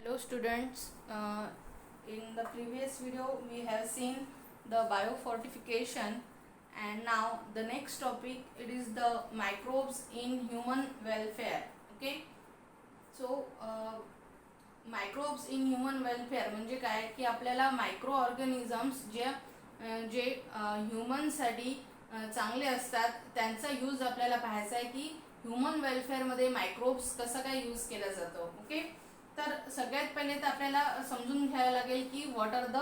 Hello students, in the previous video we have seen the biofortification, and now the next topic it is the microbes in human welfare. Okay, so microbes in human welfare म्हणजे काय की आपल्याला micro organisms जे ह्युमनसाठी चांगले असतात त्यांचा use आपल्याला पाहायचा आहे की ह्युमन वेलफेअरमध्ये मायक्रोब्स कसा काय यूज केला जातो. ओके, तर सगळ्यात पहिले तर आपल्याला समजून घ्यायला लागेल की what are the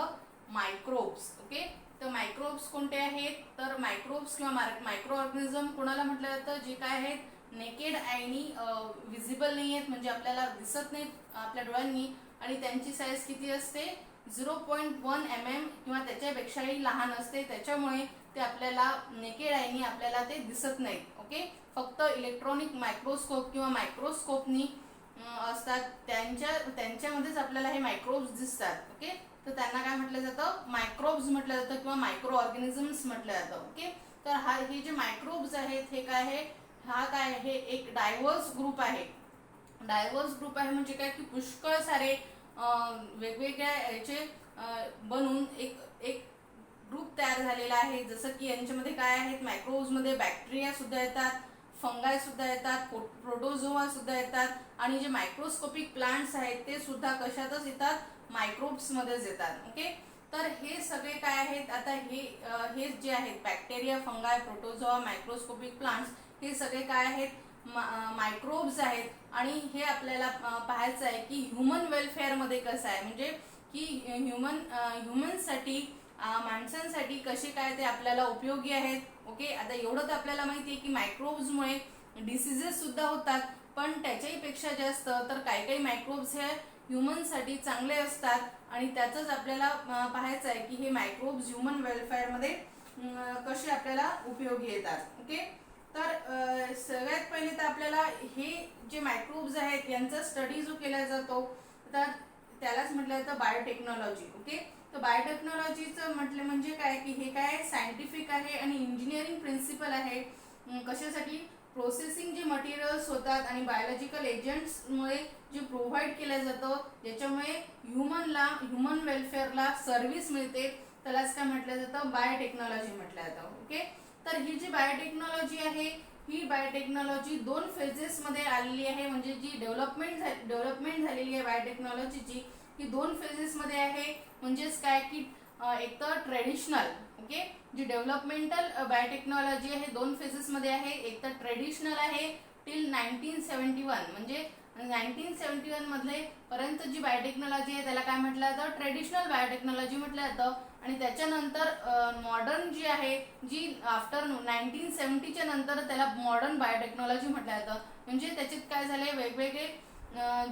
microbes. Okay, तर मायक्रोब्स कोणते आहेत, तर मायक्रोब्स किंवा मायक्रो ऑर्गॅनिझम कोणाला म्हटलं जातं, जे काय आहेत नेकेड आयनी विजिबल नाही आहेत, म्हणजे आपल्याला दिसत नाहीत आपल्या डोळ्यांनी, आणि त्यांची साईज किती असते 0.1 mm किंवा त्याच्यापेक्षाही लहान असते. त्याच्यामुळे ते आपल्याला नेकेड आयनी आपल्याला ते दिसत नाहीत. ओके, फक्त इलेक्ट्रॉनिक मायक्रोस्कोप किंवा मायक्रोस्कोपनी असतात, त्यांच्यामध्येच आपल्याला हे मायक्रोब्स दिसतात. ओके, तर त्यांना काय म्हटलं जातं, मायक्रोब्स म्हटलं जातं किंवा मायक्रो ऑर्गॅनिझम्स म्हटलं जातं. ओके, तर हे जे मायक्रोब्स आहेत हे काय आहे, हा काय आहे एक डायव्हर्स ग्रुप आहे. डायव्हर्स ग्रुप आहे म्हणजे काय की पुष्कळ सारे वेगवेगळ्या याचे बनून एक एक ग्रुप तयार झालेला आहे. जसं की यांच्यामध्ये काय आहेत, मायक्रोब्समध्ये बॅक्टेरिया सुद्धा येतात, फंगाय सुद्धा येतात, प्रोटोझोआ सुद्धा येतात, आणि जे मायक्रोस्कोपिक प्लांट्स आहेत ते सुद्धा कशातच येतात, मायक्रोब्समध्येच येतात. ओके, तर हे सगळे काय आहेत, आता हे जे आहेत बॅक्टेरिया, फंगाय, प्रोटोझोआ, मायक्रोस्कोपिक प्लांट्स, हे सगळे काय आहेत मायक्रोब्स आहेत. आणि हे आपल्याला पाहायचं आहे की ह्युमन वेलफेअरमध्ये कसं आहे, म्हणजे की ह्युमनसाठी माणसांसाठी कसे काय ते आपल्याला उपयोगी आहेत. ओके, आता एवढं तर आपल्याला माहिती आहे की मायक्रोब्समुळे डिसीजेस सुद्धा होतात, पण त्याच्याही पेक्षा जास्त तर काही काही मायक्रोब्स हे ह्युमनसाठी चांगले असतात, आणि त्याचंच आपल्याला पाहायचं आहे की हे मायक्रोब्स ह्युमन वेलफेअरमध्ये कसे आपल्याला उपयोगी येतात. ओके, तर सगळ्यात पहिले तर आपल्याला हे जे मायक्रोब्स आहेत यांचा स्टडी जो केला जातो तर त्यालाच म्हटलं जातं बायोटेक्नॉलॉजी. ओके, तर बायोटेक्नॉलॉजीचं म्हटलं म्हणजे काय की हे काय सायंटिफिक आहे आणि इंजिनिअरिंग प्रिन्सिपल आहे. कशासाठी, प्रोसेसिंग जे मटेरियल्स होतात आणि बायोलॉजिकल एजंट्समुळे जे प्रोव्हाइड केलं जातं, ज्याच्यामुळे ह्युमन वेलफेअरला सर्व्हिस मिळते, त्यालाच काय म्हटलं जातं, बायोटेक्नॉलॉजी म्हटलं जातं. ओके, तर ही जी बायोटेक्नॉलॉजी आहे ही बायोटेक्नॉलॉजी दोन फेजेसमध्ये आलेली आहे, म्हणजे जी डेव्हलपमेंट झालेली आहे बायोटेक्नॉलॉजीची ही दोन फेजेसमध्ये आहे. म्हणजेच काय की एक तर ट्रेडिशनल, ओके, जी डेव्हलपमेंटल बायोटेक्नॉलॉजी आहे दोन फेजेसमध्ये आहे. एक तर ट्रेडिशनल आहे टिल 1971, म्हणजे 1971 मधले पर्यंत जी बायोटेक्नॉलॉजी आहे त्याला काय म्हटलं जातं, ट्रेडिशनल बायोटेक्नॉलॉजी म्हटलं जातं. आणि त्याच्यानंतर मॉडर्न जी आहे, जी आफ्टर 1970च्या नंतर त्याला मॉडर्न बायोटेक्नॉलॉजी म्हटलं जातं. म्हणजे त्याच्यात काय झाले, वेगवेगळे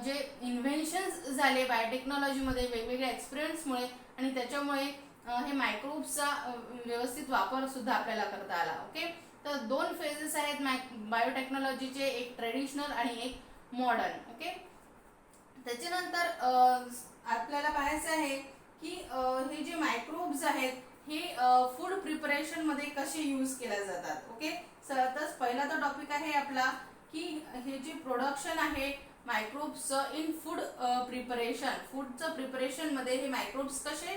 जे इन्व्हेन्शन्स झाले बायोटेक्नॉलॉजीमध्ये वेगवेगळ्या एक्सपिरियन्समुळे, आणि त्याच्यामुळे हे मायक्रोब्सचा व्यवस्थित वापर सुद्धा आपल्याला करता आला. ओके, तर दोन फेजेस आहेत बायोटेक्नॉलॉजीचे, एक ट्रेडिशनल आणि एक मॉडर्न. ओके, त्याच्यानंतर आपल्याला पाहायचं आहे की हे जे मायक्रोब्स आहेत हे फूड प्रिपरेशन मध्ये कसे यूज केले जातात. ओके, तर पहिला तो टॉपिक आहे आपला की हे जे प्रोडक्शन आहे मायक्रोब्सचं इन फूड प्रिपरेशन, फूडचं प्रिपरेशन मध्ये हे मायक्रोब्स कसे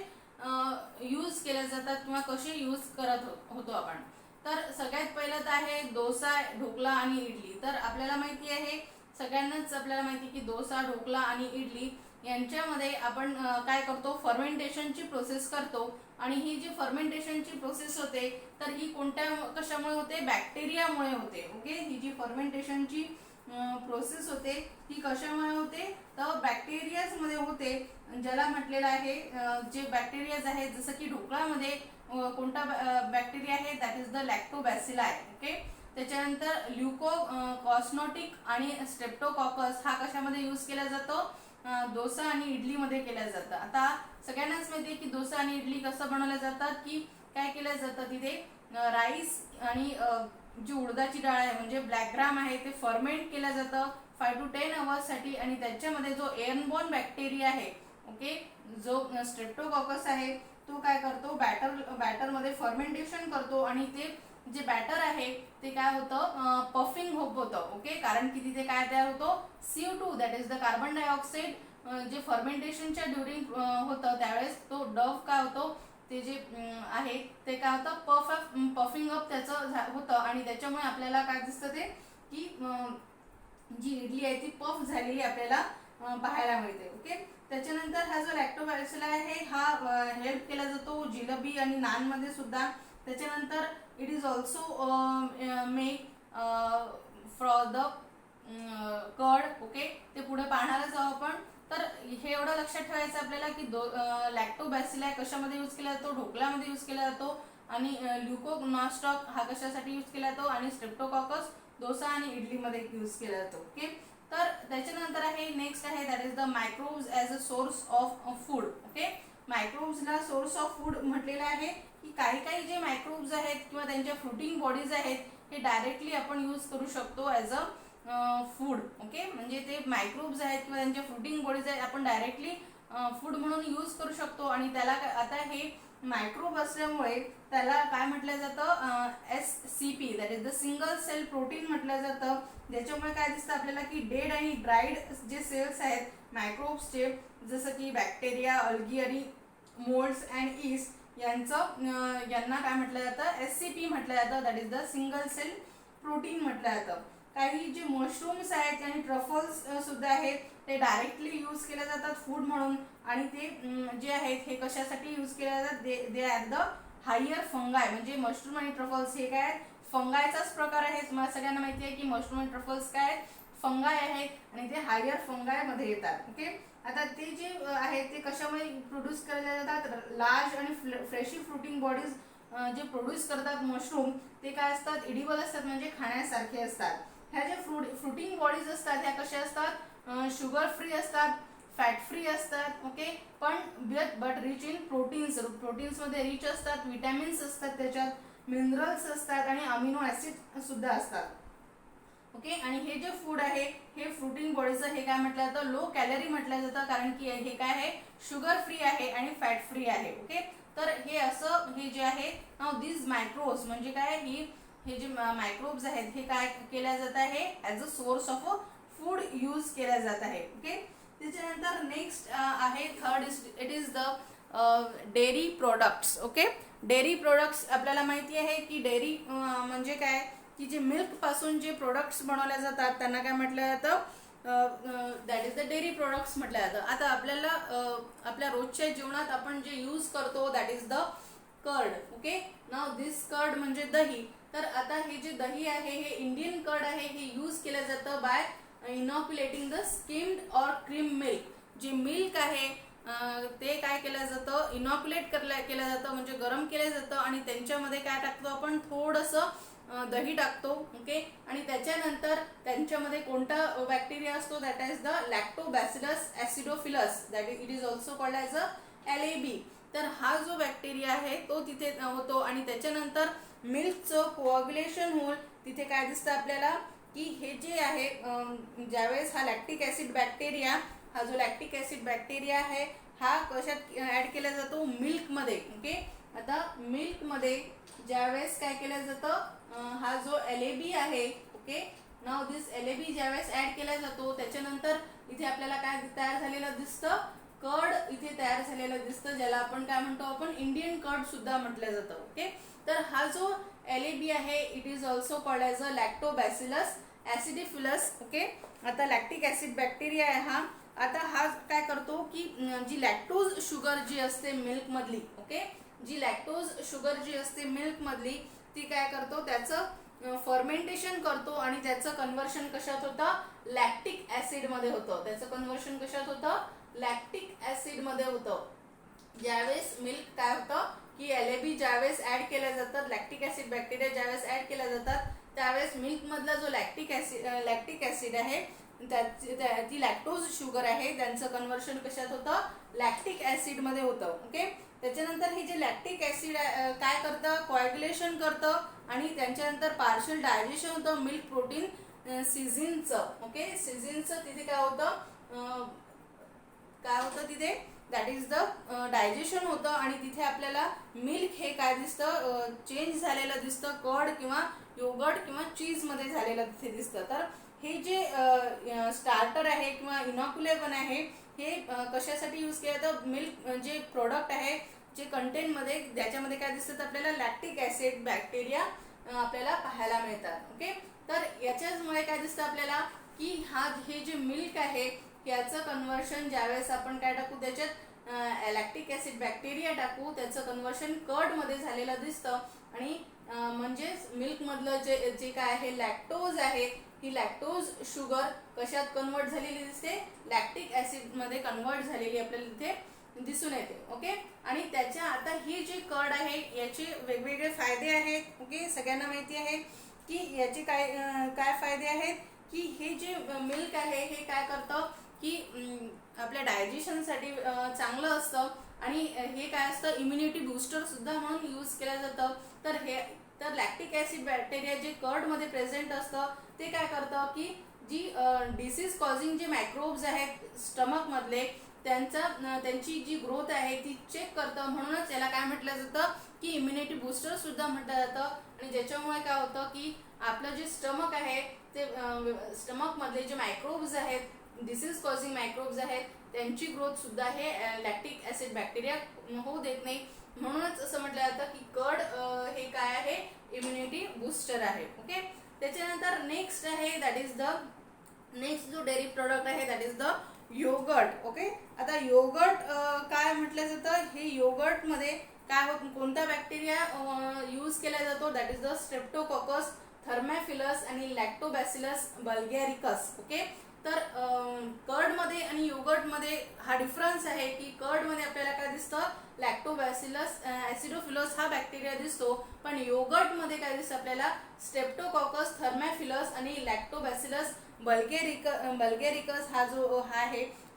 यूज केले जातात किंवा कसे यूज करत होतो आपण. तर सगळ्यात पहिलं तर आहे डोसा, ढोकळा आणि इडली. तर आपल्याला माहिती आहे, सगळ्यांनाच आपल्याला माहिती की डोसा, ढोकळा आणि इडली यांच्यामध्ये आपण काय करतो, फर्मेंटेशनची प्रोसेस करतो. आणि ही जी फर्मेंटेशनची प्रोसेस होते तर ही कशामुळे होते, बॅक्टेरियामुळे होते. ओके, ही जी फर्मेंटेशनची प्रोसेस होते ही कशामुळे होते, तर बॅक्टेरियाज मध्ये होते, ज्याला म्हटलेलं आहे जे बॅक्टेरियाज आहेत, जसं की ढोकळामध्ये कोणता बॅक्टेरिया आहे, दॅट इज द लॅक्टोबॅसिलाई. ओके, त्याच्यानंतर ल्युकोकॉस्नोटिक आणि स्ट्रेप्टोकॉकस हा कशामध्ये यूज केला जातो, डोसा आणि इडलीमध्ये केलं जातं. आता सगळ्यांनाच माहिती आहे की डोसा आणि इडली कसं बनवलं जातात, की काय केलं जातं, तिथे राईस आणि जी उडदाची डाळ आहे म्हणजे ब्लॅक ग्राम आहे ते फर्मेंट केलं जातं 5 to 10 अवर्ससाठी, आणि त्याच्यामध्ये जो एअरबोर्न बॅक्टेरिया आहे, ओके, जो स्ट्रेप्टोकॉकस आहे, तो काय करतो, बॅटरमध्ये फर्मेंटेशन करतो, आणि ते जे बॅटर आहे ते काय होतं, पफिंग होतं. ओके, कारण की तिथे काय तयार होतो, CO2 that is the carbon dioxide जे फर्मेंटेशनच्या ड्युरिंग होतं त्यावेळेस तो डव काय होतो, ते जे आहे ते काय होतं, पफिंग अप त्याचं होतं आणि त्याच्यामुळे आपल्याला काय दिसतं ते की जी इडली आहे ती पफ झालेली आपल्याला पाहायला मिळते. ओके, त्याच्यानंतर हा जो लॅक्टोबॅसिलस आहे हा हेल्प केला जातो जिलेबी आणि नानमध्ये सुद्धा. त्याच्यानंतर it is also make for the curd. Okay, ते पुढे पाहणारच आहोत आपण. तर हे एवढं लक्षात ठेवायचं आपल्याला की लॅक्टोबॅसिलस कशामध्ये यूज केला जातो, ढोकळ्यामध्ये यूज केला जातो आणि ल्युकोनॉस्टॉक हा कशासाठी यूज केला जातो आणि स्ट्रेप्टोकॉकस डोसा आणि इडलीमध्ये यूज केला जातो. ओके, तर त्याच्यानंतर आहे नेक्स्ट आहे that is the microbes as a source of food. Okay, मायक्रोब्सला सोर्स ऑफ फूड म्हटलेलं आहे की काही जे मायक्रोब्स आहेत किंवा त्यांच्या फ्रुटिंग बॉडीज आहेत हे डायरेक्टली आपण यूज करू शकतो ॲज अ फूड. ओके, म्हणजे ते मायक्रोब्स आहेत किंवा त्यांच्या फ्रुटिंग बॉडीज आहेत आपण डायरेक्टली फूड म्हणून यूज करू शकतो. आणि त्याला आता हे मायक्रोब असल्यामुळे त्याला काय म्हटलं जातं, SCP that is the single cell protein म्हटलं जातं. ज्याच्यामुळे काय दिसतं आपल्याला की डेड आणि ड्राईड जे सेल्स आहेत मायक्रोब्सचे, जसं की बॅक्टेरिया, अल्गी आणि मोल्ड्स अँड ईस्ट यांना काय म्हटलं जातं, SCP म्हटलं जातं, that is the single cell protein म्हटलं जातं. काही जे मशरूम्स आहेत आणि ट्रफल्स सुद्धा आहेत ते डायरेक्टली यूज केले जातात फूड म्हणून. आणि ते जे आहेत हे कशासाठी यूज केले जातात, they are the higher fungi. म्हणजे मशरूम आणि ट्रफल्स हे काय आहेत, फंगायचाच प्रकार आहे. तुम्हाला सगळ्यांना माहिती आहे की मशरूम आणि ट्रफल्स काय आहेत, फंगाय आहेत आणि ते हायर फंगाय मध्ये येतात. ओके, आता ते जे आहेत ते कशामुळे प्रोड्यूस केले जातात, लार्ज आणि फ्रेशी फ्रुटिंग बॉडीज जे प्रोड्यूस करतात मशरूम ते काय असतात, इडिबल असतात म्हणजे खाण्यासारखे असतात. ह्या ज्या फ्रुटिंग बॉडीज असतात ह्या कशा असतात, शुगर फ्री असतात, फॅट फ्री असतात. ओके, पण बट रिच इन प्रोटीन्समध्ये रिच असतात, विटॅमिन्स असतात, त्याच्यात मिनरल्स असतात आणि अमिनो ॲसिड सुद्धा असतात. ओके, आणि हे जे फूड आहे हे फ्रुटिंग बॉडीचं हे काय म्हटलं जातं, लो कॅलरी म्हटलं जातं, कारण की हे काय आहे, शुगर फ्री आहे आणि फॅट फ्री आहे. ओके, तर हे असं हे जे आहे नाव दिस मायक्रोब्स म्हणजे काय, हे जे मायक्रोब्स आहेत हे काय केल्या जात आहे, as a source of food use केल्या जात आहे. ओके, त्याच्यानंतर नेक्स्ट आहे third it is the dairy products. Okay, dairy products आपल्याला माहिती आहे की डेअरी म्हणजे काय की जे मिल्क पासून जे प्रोडक्ट्स बनवले जातात त्यांना काय म्हटलं जातं, that is the dairy products म्हटलं जातं. आता आपल्याला आपल्या रोजच्या जीवनात आपण जे यूज करतो that is the curd. Okay, now this curd म्हणजे दही. तर आता हे जे दही आहे हे इंडियन कर्ड आहे, हे यूज केलं जातं by inoculating the skimmed or cream milk. जे मिल्क आहे ते काय केलं जातं, इनॉक्युलेट केलं जातं म्हणजे गरम केलं जातं आणि त्यांच्यामध्ये काय टाकतो आपण, थोडंसं दही टाकतो. ओके, आणि त्याच्यानंतर त्यांच्यामध्ये कोणता बॅक्टेरिया असतो, that is the lactobacillus acidophilus, that it is also called as a LAB. तर हा जो बॅक्टेरिया आहे तो तिथे होतो आणि त्याच्यानंतर मिल्कचं कोअग्युलेशन होऊन तिथे काय दिसतं आपल्याला की हे जे आहे ज्यावेळेस हा लॅक्टिक ॲसिड बॅक्टेरिया, हा जो लॅक्टिक ॲसिड बॅक्टेरिया आहे हा कशात ॲड केला जातो, मिल्कमध्ये. ओके, आता मिल्कमध्ये ज्यावेळेस काय केलं जातं, हा जो LAB आहे, ओके, नाव दिस LAB ज्यावेळेस ॲड केला जातो त्याच्यानंतर इथे आपल्याला काय तयार झालेलं दिसतं, कर्ड इथे तयार झालेलं दिसतं, ज्याला आपण काय म्हणतो, आपण इंडियन कर्ड सुद्धा म्हटलं जातं. ओके, तर हा जो LAB आहे it is also called as a lactobacillus acidophilus. Okay, आता लॅक्टिक ॲसिड बॅक्टेरिया आहे हा. आता हा काय करतो की जी लॅक्टोज शुगर जी असते मिल्कमधली, ओके, जी लॅक्टोज शुगर जी असते मिल्कमधली ती काय करतो, त्याचं फर्मेंटेशन करतो आणि त्याचं कन्व्हर्शन कशात होतं, लॅक्टिक ॲसिडमध्ये होतं. त्याचं कन्व्हर्शन कशात होतं, लॅक्टिक ॲसिडमध्ये होतं. ज्यावेळेस मिल्क काय होतं की LAB ज्यावेळेस ॲड केल्या जातात, लॅक्टिक ॲसिड बॅक्टेरिया ज्यावेळेस ॲड केल्या जातात त्यावेळेस मिल्कमधला जो लॅक्टिक ॲसिड आहे ती लॅक्टोज शुगर आहे त्यांचं कन्व्हर्शन कशात होतं, लॅक्टिक ॲसिडमध्ये होतं. ओके, त्याच्यानंतर हे जे लॅक्टिक ॲसिड काय करतं, कोॲग्युलेशन करतं आणि त्याच्यानंतर पार्शल डायजेशन होतं मिल्क प्रोटीन सिझिनचं. ओके, सिझिनचं तिथे काय होतं, तिथे दॅट इज द डायजेशन होतं आणि तिथे आपल्याला मिल्क हे काय दिसतं, चेंज झालेलं दिसतं, कर्ड किंवा योगर्ट किंवा चीजमध्ये झालेलं तिथे दिसतं. तर हे जे स्टार्टर आहे किंवा इनॉक्युलेबल आहे हे कशासाठी यूज केलं जातं, मिल्क जे प्रोडक्ट आहे जे कंटेंटमध्ये त्याच्यामध्ये काय दिसतात आपल्याला लॅक्टिक ॲसिड बॅक्टेरिया आपल्याला पाहायला मिळतात. ओके, तर याच्याचमुळे काय दिसतं आपल्याला की हे जे मिल्क आहे याचं कन्व्हर्शन ज्यावेळेस आपण काय टाकू त्याच्यात लॅक्टिक ॲसिड बॅक्टेरिया टाकू त्याचं कन्व्हर्शन कर्डमध्ये झालेलं दिसतं आणि म्हणजेच मिल्कमधलं जे काय आहे लॅक्टोज आहे ही लॅक्टोज शुगर कशात कन्वर्ट झालेली दिसते, लॅक्टिक ॲसिडमध्ये कन्वर्ट झालेली आपल्याला इथे दिसून येते. ओके, आणि त्याच्या आता ही जी कर्ड आहे याचे वेगवेगळे फायदे आहेत. ओके, सगळ्यांना माहिती आहे की याचे काय फायदे आहेत की हे जे मिल्क आहे हे काय करतं की आपल्या डायजेशनसाठी चांगलं असतं आणि हे काय असतं इम्युनिटी बूस्टर सुद्धा म्हणून यूज केलं जातं. तर लॅक्टिक ॲसिड बॅक्टेरिया जे कर्डमध्ये प्रेझेंट असतं ते काय करतं की जी डिसीज कॉझिंग जे मायक्रोब्स आहेत स्टमकमधले त्यांची जी ग्रोथ आहे ती चेक करतं. म्हणूनच याला काय म्हटलं जातं की इम्युनिटी बूस्टर सुद्धा म्हटलं जातं. आणि ज्याच्यामुळे काय होतं की आपलं जे स्टमक आहे ते स्टमकमधले जे मायक्रोब्स आहेत डिसीज कॉझिंग मायक्रोब्स आहेत त्यांची ग्रोथ सुद्धा हे लॅक्टिक ॲसिड बॅक्टेरिया होऊ देत नाही. म्हणूनच असं म्हटलं जातं की कर्ड हे काय आहे इम्युनिटी बूस्टर आहे. ओके, त्याच्यानंतर नेक्स्ट आहे दॅट इज द नेक्स्ट जो डेअरी प्रोडक्ट आहे that is the yoghurt. Okay, आता योगर्ट काय म्हटलं जातं, हे योगर्टमध्ये काय कोणता बॅक्टेरिया यूज केला जातो दॅट इज द स्ट्रेप्टोकोकस थर्मॅफिलस आणि लॅक्टोबॅसिलस बल्गॅरिकस. ओके, तर कर्डमध्ये आणि योगर्टमध्ये हा डिफरन्स आहे की कर्डमध्ये आपल्याला काय दिसतं लॅक्टोबॅसिलस ॲसिडोफिलस हा बॅक्टेरिया दिसतो, पण योगर्टमध्ये काय दिसतं आपल्याला स्ट्रेप्टोकॉकस थर्मॅफिलस आणि लॅक्टोबॅसिलस बल्गॅरिकस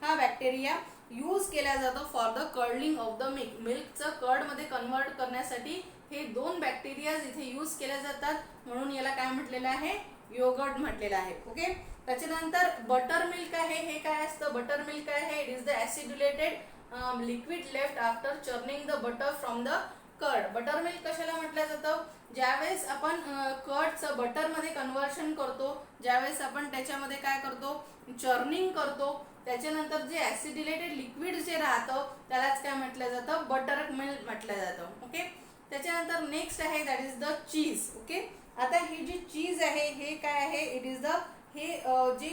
हा बॅक्टेरिया यूज केला जातो for the curdling of the मिल्कचं कर्डमध्ये कन्वर्ट करण्यासाठी हे दोन बॅक्टेरियाज इथे यूज केल्या जातात. म्हणून याला काय म्हटलेलं आहे योगर्ट म्हटलेलं आहे. ओके, त्याच्यानंतर बटर मिल्क आहे. हे काय असतं बटर मिल्क आहे it is the acidulated liquid left after churning the butter from the curd. Butter milk कशाला म्हटलं जातं, ज्यावेळेस आपण कर्डचं बटरमध्ये कन्व्हर्शन करतो, ज्यावेळेस आपण त्याच्यामध्ये काय करतो चर्निंग करतो, त्याच्यानंतर जे ॲसिड्युलेटेड लिक्विड जे राहतं त्यालाच काय म्हटलं जातं बटर मिल्क म्हटलं जातं. ओके, त्याच्यानंतर नेक्स्ट आहे that is the cheese. Okay, आता ही जी चीज आहे हे काय आहे इट इज द जे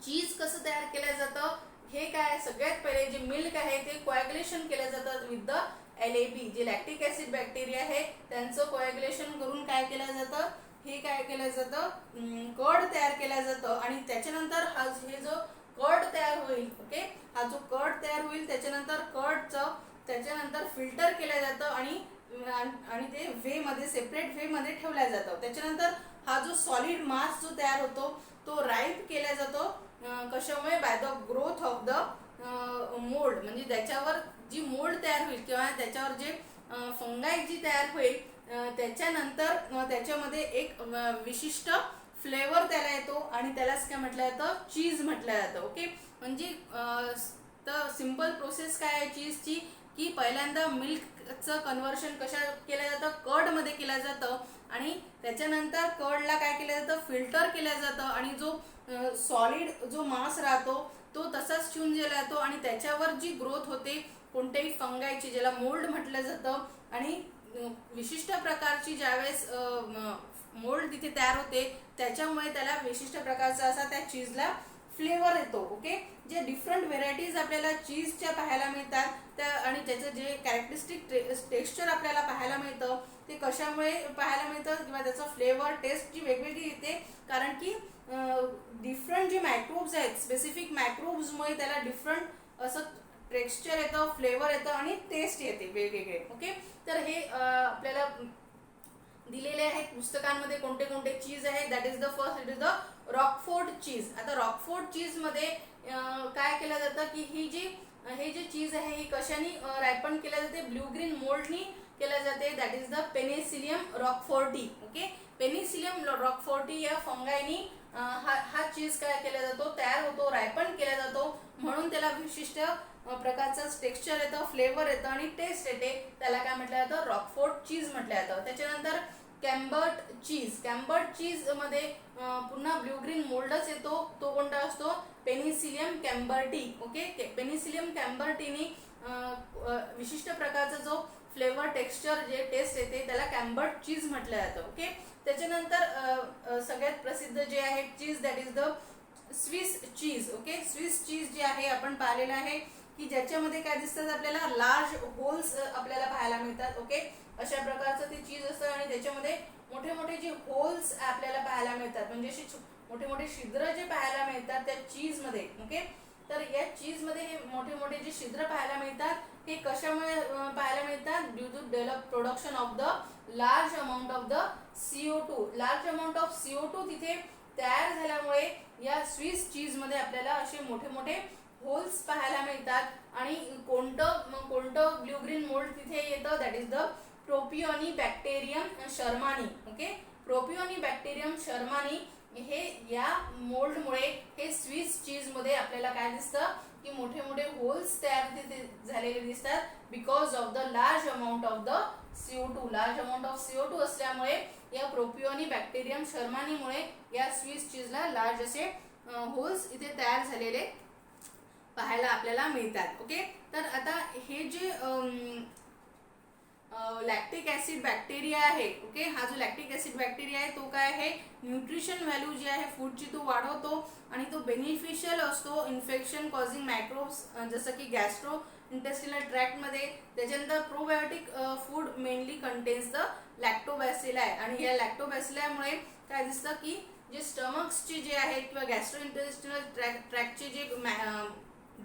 चीज कसं तयार केलं जातं हे काय सगळ्यात पहिले जे मिल्क आहे ते कोॲग्युलेशन केलं जातं विथ द LAB जे लॅक्टिक ॲसिड बॅक्टेरिया आहे त्यांचं कोॲग्युलेशन करून काय केलं जातं हे काय केलं जातं कर्ड तयार केलं जातं. आणि त्याच्यानंतर हे जो कर्ड तयार होईल ओके हा जो कर्ड तयार होईल त्याच्यानंतर फिल्टर केलं जातं आणि ते वेमध्ये सेपरेट वेमध्ये ठेवलं जातं. त्याच्यानंतर हा जो सॉलिड मास जो तयार होतो तो राईप केला जातो कशामुळे by the growth of the mould, म्हणजे त्याच्यावर जी मोल्ड तयार होईल किंवा त्याच्यावर जे फंगाई जी तयार होईल त्याच्यानंतर त्याच्यामध्ये एक विशिष्ट फ्लेवर त्याला येतो आणि त्यालाच काय म्हटलं जातं चीज म्हटलं जातं. ओके, म्हणजे तर सिंपल प्रोसेस काय आहे चीजची की पहिल्यांदा मिल्कचं कन्व्हर्शन कशा केलं जातं कर्डमध्ये केलं जातं आणि त्याच्यानंतर कर्डला काय केलं जातं फिल्टर केलं जातं आणि जो सॉलिड जो मास राहतो तो तसाच ठेवून दिला जातो आणि त्याच्यावर जी ग्रोथ होते कोणत्याही फंगायची ज्याला मोल्ड म्हटलं जातं आणि विशिष्ट प्रकारची ज्यावेळेस मोल्ड तिथे तयार होते त्याच्यामुळे त्याला विशिष्ट प्रकारचा असा त्या चीजला फ्लेवर येतो. ओके, जे डिफरंट व्हेरायटीज आपल्याला चीजच्या पाहायला मिळतात त्या आणि त्याचं जे कॅरेक्टरिस्टिक टेक्स्चर आपल्याला पाहायला मिळतं ते कशामुळे पाहायला मिळतं किंवा त्याचं फ्लेवर टेस्ट जी वेगवेगळी येते कारण की डिफरंट जे मायक्रोब्स आहेत स्पेसिफिक मायक्रोब्समुळे त्याला डिफरंट असं टेक्स्चर येतं फ्लेवर येतं आणि टेस्ट येते वेगवेगळे. ओके, तर हे आपल्याला दिलेले आहेत पुस्तकांमध्ये कोणते कोणते चीज आहे that is the first it is the Roquefort cheese. आता रॉकफोर्ट चीज मध्ये काय केलं जातं की हे जे चीज आहे ही कशाने रायपन केल्या जाते ब्ल्यू ग्रीन मोल्डनी केल्या जाते that is the penicillium roqueforti. Okay, penicillium roqueforti या फंगाईनी हा चीज काय केला जातो तयार होतो रायपन केला जातो म्हणून त्याला विशिष्ट प्रकारचं टेक्स्चर येतं फ्लेवर येतं आणि टेस्ट येते त्याला काय म्हटलं जातं रॉकफोर्ट चीज म्हटलं जातं. त्याच्यानंतर कॅम्बर्ट चीज मध्ये पुन्हा ब्ल्यू ग्रीन मोल्डच येतो. तो कोणता असतो? पेनिसिलियम कॅम्बर्टी. ओके, पेनिसिलियम कॅम्बर्टीनी विशिष्ट प्रकारचा जो फ्लेवर टेक्स्चर जे टेस्ट येते त्याला कॅम्बर्ट चीज म्हटलं जातं. ओके, त्याच्यानंतर सगळ्यात प्रसिद्ध जे आहे cheese that is the Swiss cheese. Okay, Swiss cheese जे आहे आपण पाहिलेलं आहे की ज्याच्यामध्ये काय दिसतात आपल्याला लार्ज होल्स आपल्याला पाहायला मिळतात. ओके, अशा प्रकारचं ते चीज असतं आणि त्याच्यामध्ये मोठे मोठे जे होल्स आपल्याला पाहायला मिळतात, म्हणजे असे मोठे मोठे छिद्र जे पाहायला मिळतात त्या चीज मध्ये. ओके, तर या चीज मध्ये हे मोठे मोठे जे छिद्र पाहायला मिळतात हे कशामुळे पाहायला मिळतात? Due to develop production of the large amount of the CO2. Large amount of CO2 तिथे तयार झाल्यामुळे या स्विस चीज मध्ये आपल्याला असे मोठे मोठे होल्स पाहायला मिळतात. आणि कोणतं ब्ल्यू ग्रीन मोल्ड तिथे येतं? That is the propionibacterium shermanii. Okay, propionibacterium shermanii हे या मोल्डमुळे हे स्विस चीज मध्ये आपल्याला काय दिसतं की मोठे मोठे होल्स तयार तिथे झालेले दिसतात because of the large amount of the CO2. Large amount of CO2 असल्यामुळे या प्रोपिओनिबॅक्टेरियम शर्मानीमुळे या स्विस चीजला लार्ज असे होल्स इथे तयार झालेले पाहायला आपल्याला मिळतात. ओके, तर आता हे जे लॅक्टिक ऍसिड बॅक्टेरिया आहे. ओके, हा जो लॅक्टिक ऍसिड बॅक्टेरिया आहे तो काय आहे? न्यूट्रिशन व्हॅल्यू जी आहे फूडची तो वाढवतो आणि तो बेनिफिशियल असतो इन्फेक्शन कॉझिंग मायक्रोब्स जसं की गॅस्ट्रो इंटेस्टिनल ट्रॅक्ट मध्ये. त्याच्यानंतर probiotic food mainly contains the lactobacilli आणि या लॅक्टोबॅसिलामुळे काय दिसतं की जे स्टमक्सचे जे आहेत किंवा गॅस्ट्रो इंटेस्टिनल ट्रॅक्टचे जे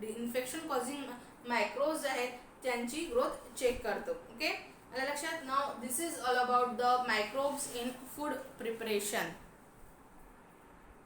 इन्फेक्शन कॉझिंग मायक्रोब्स आहेत त्यांची ग्रोथ चेक करतो. ओके, आलं लक्षात? Now this is all about the microbes in food preparation.